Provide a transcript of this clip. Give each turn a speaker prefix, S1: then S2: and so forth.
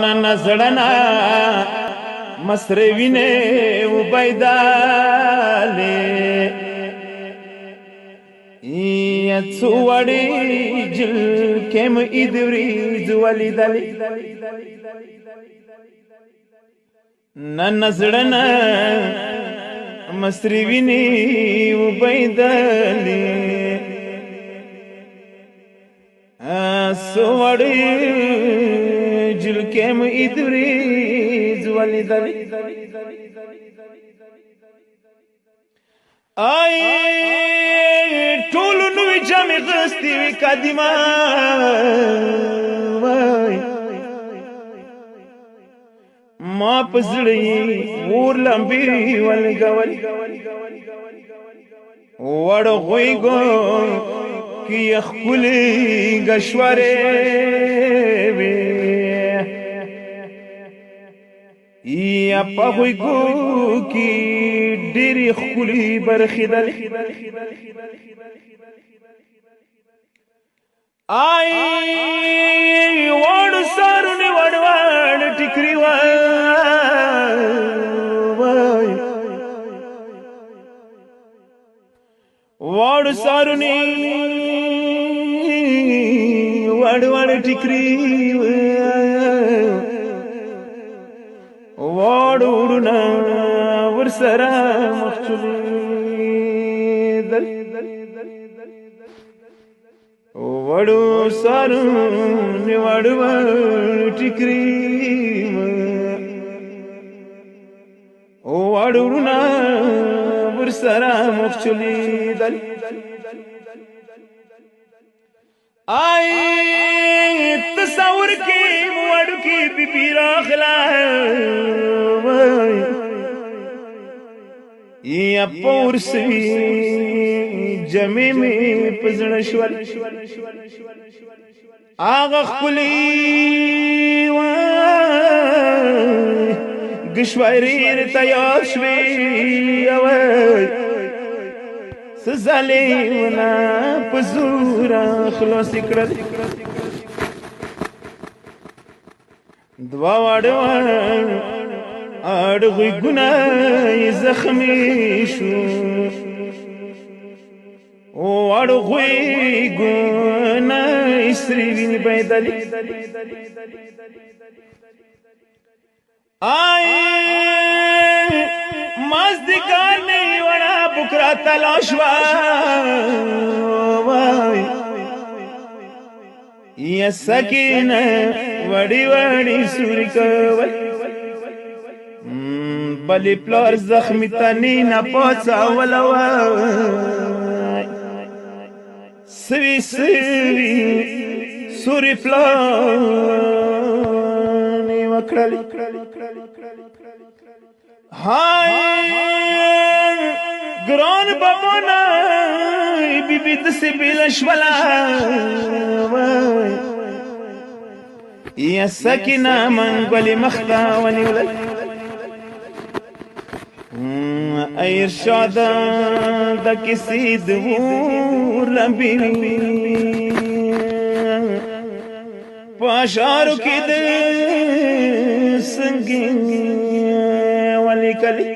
S1: نزړنا مسروینه وبیداله یڅوړی جل کم ادری زولیدل نزړنا مسروینه وبیداله سوړی جل کم ادریز ولیدل آی ټول نوې جامې غستې وي قدیمه وای ما په زړه ور لمبې ولګول وړ غویګو کی خپلی گشواره وی یا په گو کی ډېری خپلی برخیدل آی وړ سرونه وړ ټیکری وای وړ سرونه وړ ټیکری وړوړنا ورسره مخچلیدل وړو سارونه وړ ټیکری وړوړنا ورسره مخچلیدل آی تصور کی موڑ کی بی بی راخلا یا پور سوی جمع میں پزنشول آغا خلی گشواریر تیار شوی سزالیونا پزورا خلاصی کرد دوا وڑوان آڑغوی گنای زخمی شو آڑغوی گنای سریوین بیدلی آئی مازدگار نہیں وڑا بکرا تلاشوای یا سکینہ وڑی وڑی سوری کول بلی پلار زخمی تانی نا پوچا ولوای سوی سوی سوری پلانی وکڑلی ہائی گران بمونا بی بی دسی بیلش ولا یا سکینہ منگولی مختا ونیولل ارشاد دا کسی دور لبینی پاشارو کی دے سنگی ولی کلی